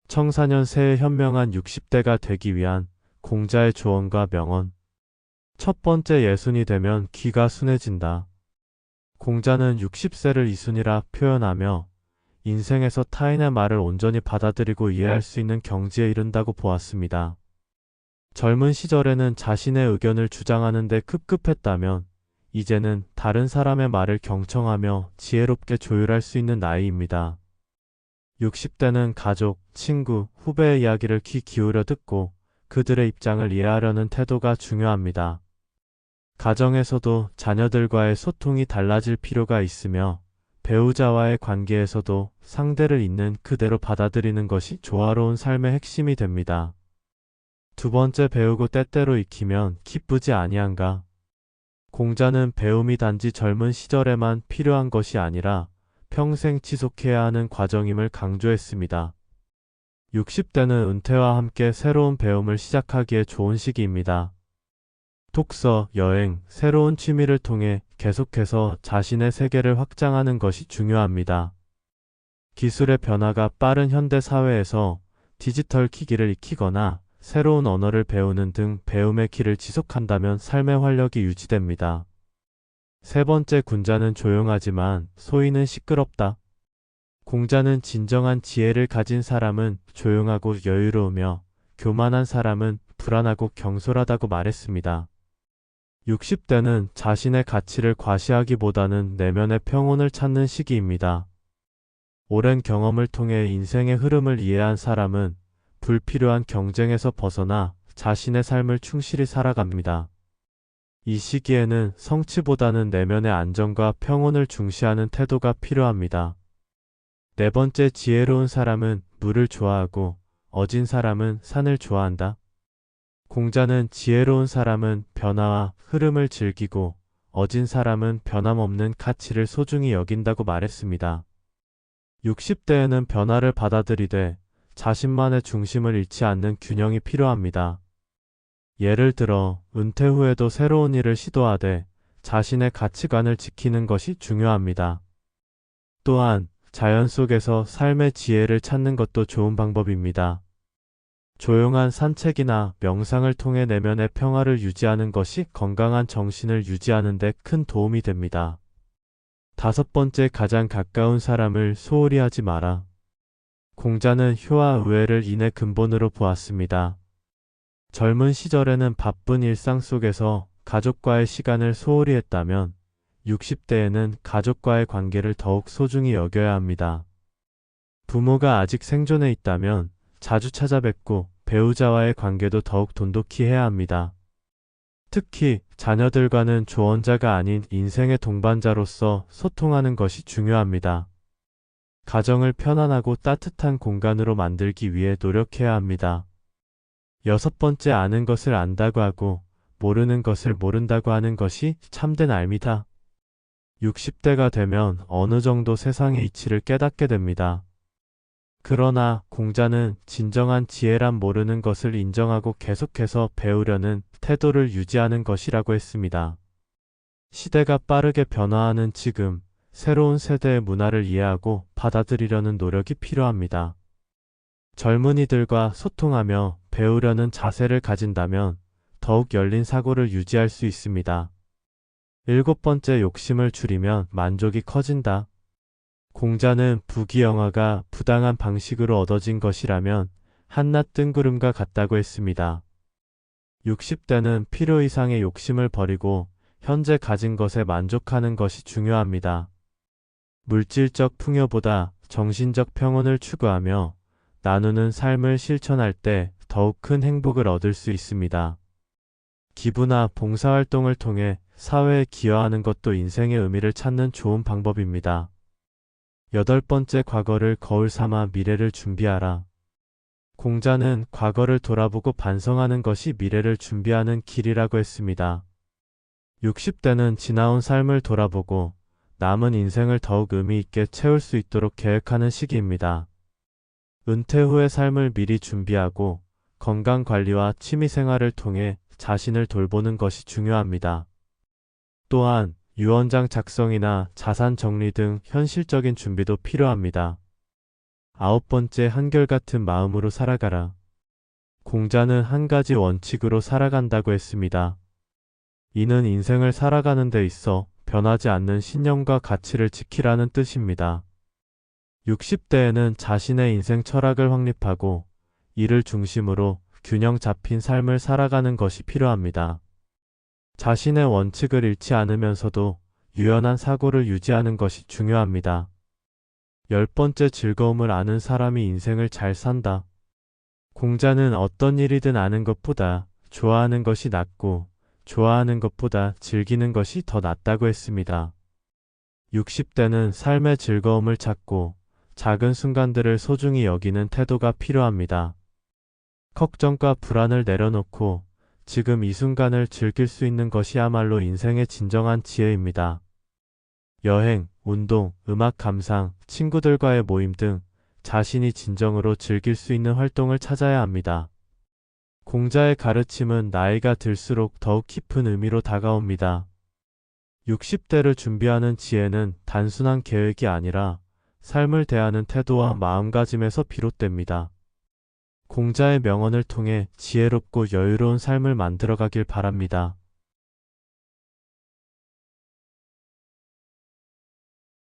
청사년 새해 현명한 60대가 되기 위한 공자의 조언과 명언. 첫 번째, 예순이 되면 귀가 순해진다. 공자는 60세를 이순이라 표현하며 인생에서 타인의 말을 온전히 받아들이고 이해할 수 있는 경지에 이른다고 보았습니다. 젊은 시절에는 자신의 의견을 주장하는 데 급급했다면 이제는 다른 사람의 말을 경청하며 지혜롭게 조율할 수 있는 나이입니다. 60대는 가족, 친구, 후배의 이야기를 귀 기울여 듣고 그들의 입장을 이해하려는 태도가 중요합니다. 가정에서도 자녀들과의 소통이 달라질 필요가 있으며 배우자와의 관계에서도 상대를 있는 그대로 받아들이는 것이 조화로운 삶의 핵심이 됩니다. 두 번째, 배우고 때때로 익히면 기쁘지 아니한가. 공자는 배움이 단지 젊은 시절에만 필요한 것이 아니라 평생 지속해야 하는 과정임을 강조했습니다. 60대는 은퇴와 함께 새로운 배움을 시작하기에 좋은 시기입니다. 독서, 여행, 새로운 취미를 통해 계속해서 자신의 세계를 확장하는 것이 중요합니다. 기술의 변화가 빠른 현대 사회에서 디지털 기기를 익히거나 새로운 언어를 배우는 등 배움의 길을 지속한다면 삶의 활력이 유지됩니다. 세 번째, 군자는 조용하지만 소인은 시끄럽다. 공자는 진정한 지혜를 가진 사람은 조용하고 여유로우며 교만한 사람은 불안하고 경솔하다고 말했습니다. 60대는 자신의 가치를 과시하기보다는 내면의 평온을 찾는 시기입니다. 오랜 경험을 통해 인생의 흐름을 이해한 사람은 불필요한 경쟁에서 벗어나 자신의 삶을 충실히 살아갑니다. 이 시기에는 성취보다는 내면의 안정과 평온을 중시하는 태도가 필요합니다. 네 번째, 지혜로운 사람은 물을 좋아하고 어진 사람은 산을 좋아한다. 공자는 지혜로운 사람은 변화와 흐름을 즐기고 어진 사람은 변함없는 가치를 소중히 여긴다고 말했습니다. 60대에는 변화를 받아들이되 자신만의 중심을 잃지 않는 균형이 필요합니다. 예를 들어 은퇴 후에도 새로운 일을 시도하되 자신의 가치관을 지키는 것이 중요합니다. 또한 자연 속에서 삶의 지혜를 찾는 것도 좋은 방법입니다. 조용한 산책이나 명상을 통해 내면의 평화를 유지하는 것이 건강한 정신을 유지하는 데 큰 도움이 됩니다. 다섯 번째, 가장 가까운 사람을 소홀히 하지 마라. 공자는 효와 우애를 인의 근본으로 보았습니다. 젊은 시절에는 바쁜 일상 속에서 가족과의 시간을 소홀히 했다면 60대에는 가족과의 관계를 더욱 소중히 여겨야 합니다. 부모가 아직 생존해 있다면 자주 찾아뵙고 배우자와의 관계도 더욱 돈독히 해야 합니다. 특히 자녀들과는 조언자가 아닌 인생의 동반자로서 소통하는 것이 중요합니다. 가정을 편안하고 따뜻한 공간으로 만들기 위해 노력해야 합니다. 여섯 번째, 아는 것을 안다고 하고 모르는 것을 모른다고 하는 것이 참된 알미다. 60대가 되면 어느 정도 세상의 이치를 깨닫게 됩니다. 그러나 공자는 진정한 지혜란 모르는 것을 인정하고 계속해서 배우려는 태도를 유지하는 것이라고 했습니다. 시대가 빠르게 변화하는 지금, 새로운 세대의 문화를 이해하고 받아들이려는 노력이 필요합니다. 젊은이들과 소통하며 배우려는 자세를 가진다면 더욱 열린 사고를 유지할 수 있습니다. 일곱 번째, 욕심을 줄이면 만족이 커진다. 공자는 부귀영화가 부당한 방식으로 얻어진 것이라면 한낱 뜬구름과 같다고 했습니다. 60대는 필요 이상의 욕심을 버리고 현재 가진 것에 만족하는 것이 중요합니다. 물질적 풍요보다 정신적 평온을 추구하며 나누는 삶을 실천할 때 더욱 큰 행복을 얻을 수 있습니다. 기부나 봉사활동을 통해 사회에 기여하는 것도 인생의 의미를 찾는 좋은 방법입니다. 여덟 번째, 과거를 거울 삼아 미래를 준비하라. 공자는 과거를 돌아보고 반성하는 것이 미래를 준비하는 길이라고 했습니다. 60대는 지나온 삶을 돌아보고 남은 인생을 더욱 의미 있게 채울 수 있도록 계획하는 시기입니다. 은퇴 후의 삶을 미리 준비하고 건강관리와 취미생활을 통해 자신을 돌보는 것이 중요합니다. 또한 유언장 작성이나 자산 정리 등 현실적인 준비도 필요합니다. 9번째 한결같은 마음으로 살아가라. 공자는 한 가지 원칙으로 살아간다고 했습니다. 이는 인생을 살아가는 데 있어 변하지 않는 신념과 가치를 지키라는 뜻입니다. 60대에는 자신의 인생 철학을 확립하고 이를 중심으로 균형 잡힌 삶을 살아가는 것이 필요합니다. 자신의 원칙을 잃지 않으면서도 유연한 사고를 유지하는 것이 중요합니다. 10번째 즐거움을 아는 사람이 인생을 잘 산다. 공자는 어떤 일이든 아는 것보다 좋아하는 것이 낫고 좋아하는 것보다 즐기는 것이 더 낫다고 했습니다. 60대는 삶의 즐거움을 찾고 작은 순간들을 소중히 여기는 태도가 필요합니다. 걱정과 불안을 내려놓고 지금 이 순간을 즐길 수 있는 것이야말로 인생의 진정한 지혜입니다. 여행, 운동, 음악 감상, 친구들과의 모임 등 자신이 진정으로 즐길 수 있는 활동을 찾아야 합니다. 공자의 가르침은 나이가 들수록 더욱 깊은 의미로 다가옵니다. 60대를 준비하는 지혜는 단순한 계획이 아니라 삶을 대하는 태도와 마음가짐에서 비롯됩니다. 공자의 명언을 통해 지혜롭고 여유로운 삶을 만들어가길 바랍니다.